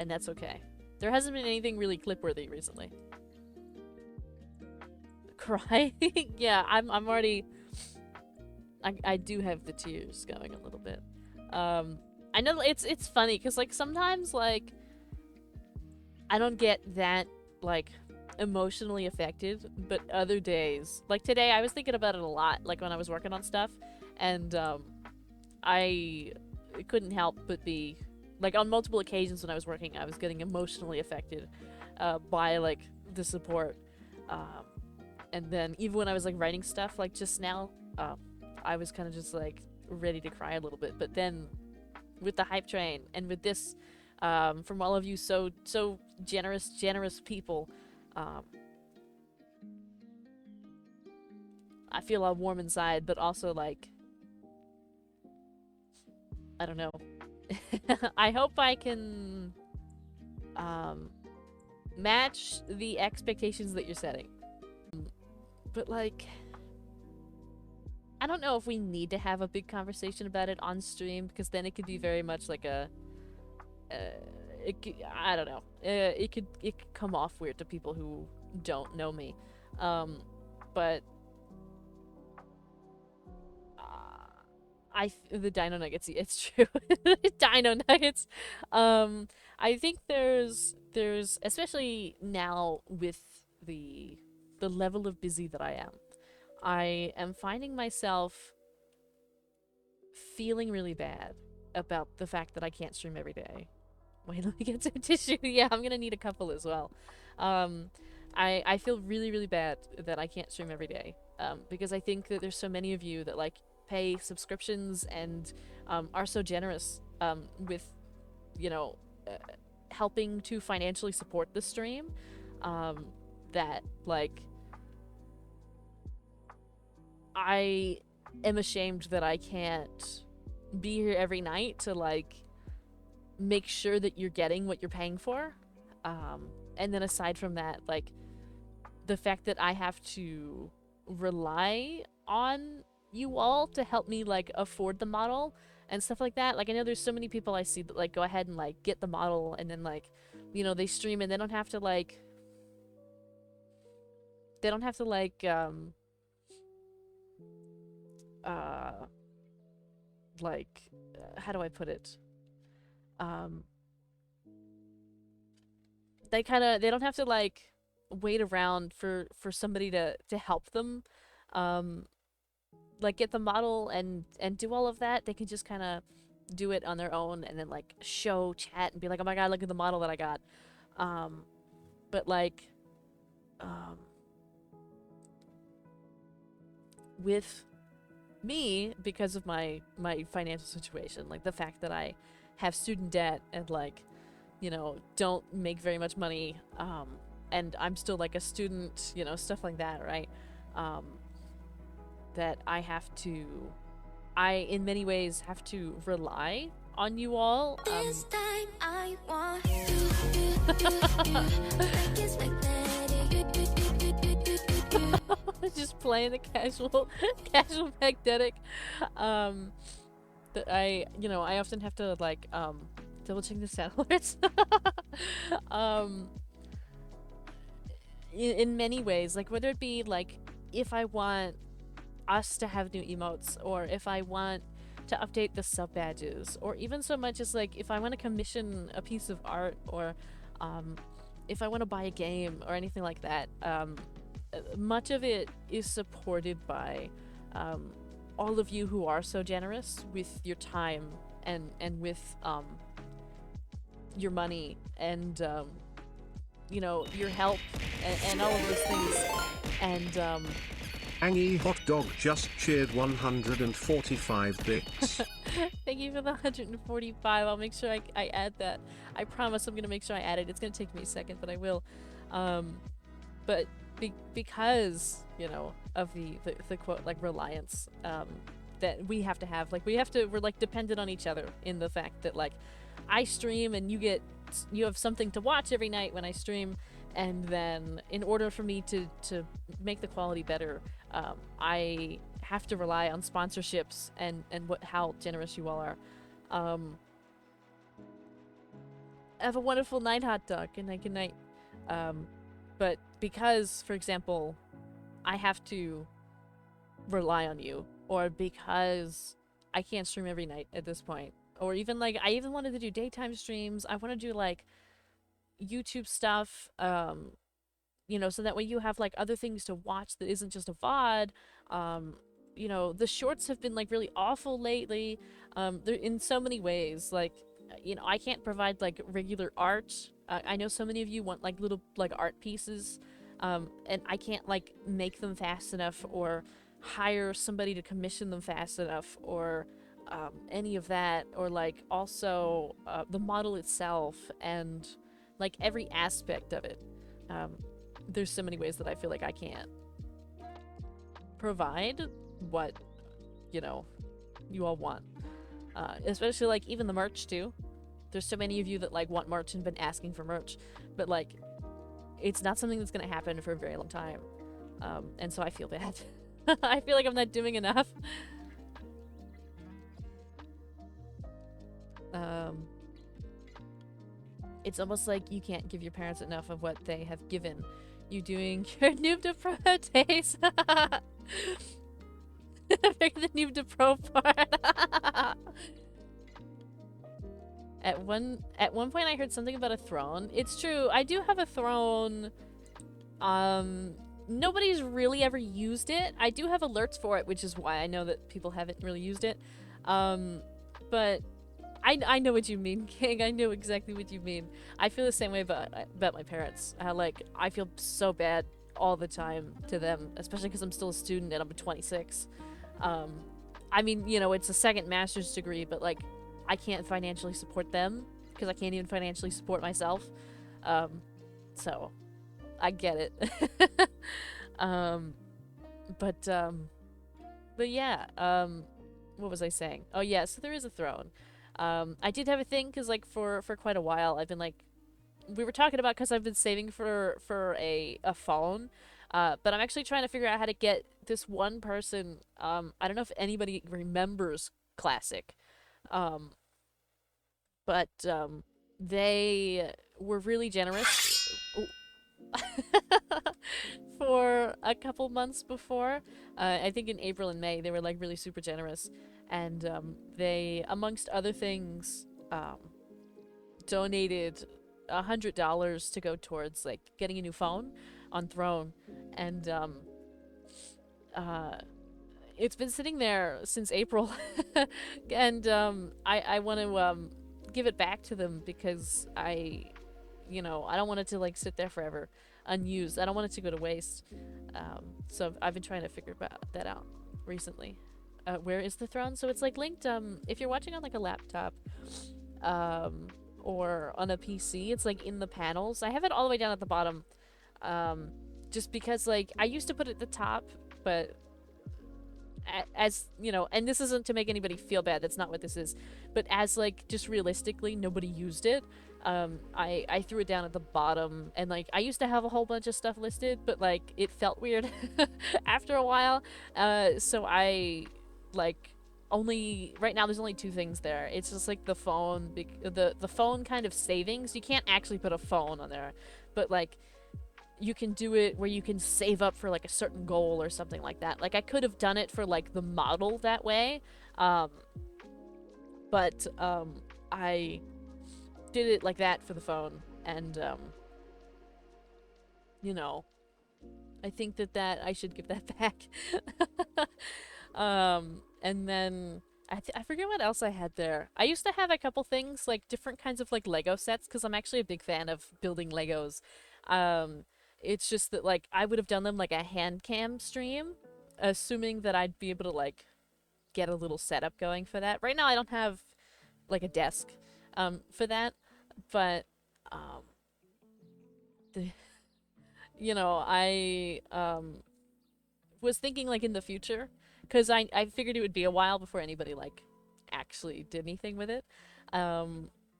and that's okay. There hasn't been anything really clip-worthy recently. Crying? Yeah, I'm already... I do have the tears going a little bit. I know it's funny, because, like, sometimes, like, I don't get that, like, emotionally affected, but other days, like today, I was thinking about it a lot, like, when I was working on stuff, and, I couldn't help but be, like, on multiple occasions when I was working, I was getting emotionally affected, by, like, the support, um, and then even when I was, like, writing stuff, like, just now, I was kind of just, like, ready to cry a little bit, but then, with the hype train, and with this, from all of you so generous people, um, I feel all warm inside, but also, like, I don't know. I hope I can, um, match the expectations that you're setting. But, like, I don't know if we need to have a big conversation about it on stream, because then it could be very much like a, uh, I don't know. It could come off weird to people who don't know me. But the Dino Nuggets, it's true. Dino Nuggets. I think there's especially now with the level of busy that I am finding myself feeling really bad about the fact that I can't stream every day. Wait, let me get some tissue. Yeah, I'm gonna need a couple as well. Um, I feel really bad that I can't stream every day. Because I think that there's so many of you that, like, pay subscriptions and are so generous with, you know, helping to financially support the stream. That, like, I am ashamed that I can't be here every night to, like, make sure that you're getting what you're paying for. And then aside from that, like, the fact that I have to rely on you all to help me, like, afford the model and stuff like that. Like, I know there's so many people I see that, like, go ahead and, like, get the model and then, like, you know, they stream and they don't have to, like, uh, like, how do I put it? Um, they don't have to, like, wait around for somebody to help them, um, like, get the model and do all of that. They can just kind of do it on their own and then, like, show chat and be like, oh my god, look at the model that I got. Um, but, like, um, with me, because of my financial situation, like the fact that I have student debt and, like, you know, don't make very much money, and I'm still, like, a student, you know, stuff like that, right? Um, that I in many ways have to rely on you all. This time I want you, Just playing the casual magnetic. Um, that I often have to, like, double check the sound alerts. um, in many ways, like, whether it be, like, if I want us to have new emotes, or if I want to update the sub badges, or even so much as, like, if I want to commission a piece of art, or if I want to buy a game or anything like that. Much of it is supported by all of you who are so generous with your time and with your money and you know, your help and all of those things. And Angie Hot Dog just cheered 145 bits. thank you for the 145. I'll make sure I add that. I promise I'm gonna make sure I add it. It's gonna take me a second, but I will. But because, you know, of the quote, like, reliance that we have to have, like, we're, like, dependent on each other in the fact that, like, I stream and you have something to watch every night when I stream, and then in order for me to make the quality better, I have to rely on sponsorships and how generous you all are. Have a wonderful night, hot dog. Good night, good night. Um, but because, for example, I have to rely on you, or because I can't stream every night at this point, or even like I even wanted to do daytime streams. I want to do like YouTube stuff, so that way you have like other things to watch that isn't just a VOD. Um, the shorts have been like really awful lately. They're in so many ways. Like, I can't provide like regular art. I know so many of you want like little like art pieces, and I can't like make them fast enough or hire somebody to commission them fast enough or any of that, or like also the model itself and like every aspect of it. Um, there's so many ways that I feel like I can't provide what, you all want. Especially like even the merch too. There's so many of you that like want merch and been asking for merch, but like it's not something that's gonna happen for a very long time. And so I feel bad. I feel like I'm not doing enough. It's almost like you can't give your parents enough of what they have given you doing your noob to pro days. Pick the noob to pro part. At one point I heard something about a throne. It's true, I do have a throne. Nobody's really ever used it. I do have alerts for it, which is why I know that people haven't really used it. But I know what you mean, King. I know exactly what you mean. I feel the same way about my parents. Like, I feel so bad all the time to them, especially because I'm still a student and I'm 26. I mean, it's a second master's degree, but like, I can't financially support them because I can't even financially support myself. So I get it. But yeah, what was I saying? Oh yeah, so there is a throne. I did have a thing because like for quite a while I've been like, we were talking about because I've been saving for a phone, but I'm actually trying to figure out how to get this one person. I don't know if anybody remembers Classic, but they were really generous. For a couple months before. I think in April and May, they were like really super generous. And they, amongst other things, donated $100 to go towards like getting a new phone on Throne. And it's been sitting there since April. And I want to give it back to them because I don't want it to like sit there forever unused. I don't want it to go to waste. So I've been trying to figure that out recently. Where is the throne? So it's like linked, if you're watching on like a laptop, or on a PC, it's like in the panels. I have it all the way down at the bottom, just because like I used to put it at the top, but as and this isn't to make anybody feel bad, that's not what this is, but as like just realistically nobody used it, I threw it down at the bottom, and like I used to have a whole bunch of stuff listed, but like it felt weird after a while, so I like only right now there's only 2 things there. It's just like the phone, the phone kind of savings. You can't actually put a phone on there, but like you can do it where you can save up for like a certain goal or something like that. Like I could have done it for like the model that way, but I did it like that for the phone, and I think that I should give that back. And then I forget what else I had there. I used to have a couple things, like different kinds of like Lego sets, because I'm actually a big fan of building Legos. It's just that like I would have done them like a hand cam stream, assuming that I'd be able to like get a little setup going for that. Right now I don't have like a desk for that, but I was thinking like in the future, because I figured it would be a while before anybody like actually did anything with it.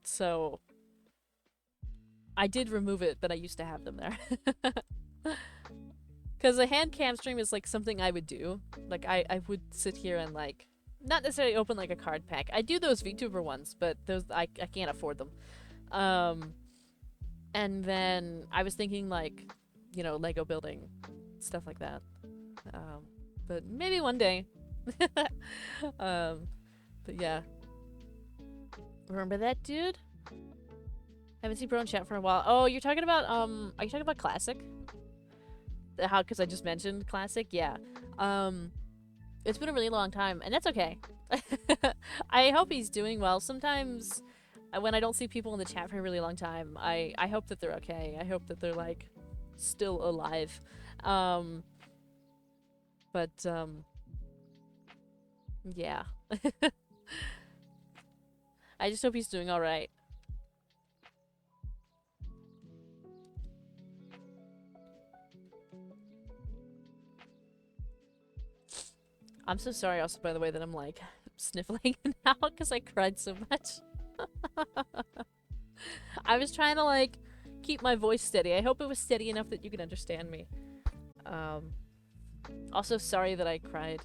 So I did remove it, but I used to have them there. Because a hand cam stream is like something I would do. Like I would sit here and like not necessarily open like a card pack. I do those VTuber ones, but those I can't afford them. Um, and then I was thinking like, you know, Lego building, stuff like that. But maybe one day. But yeah. Remember that dude? Haven't seen bro in chat for a while. Oh, you're talking about are you talking about Classic? How? Because I just mentioned Classic. Yeah. It's been a really long time, and that's okay. I hope he's doing well. Sometimes when I don't see people in the chat for a really long time, I hope that they're okay. I hope that they're like still alive. But yeah. I just hope he's doing all right. I'm so sorry also, by the way, that I'm like sniffling now because I cried so much. I was trying to like keep my voice steady. I hope it was steady enough that you could understand me. Also sorry that I cried.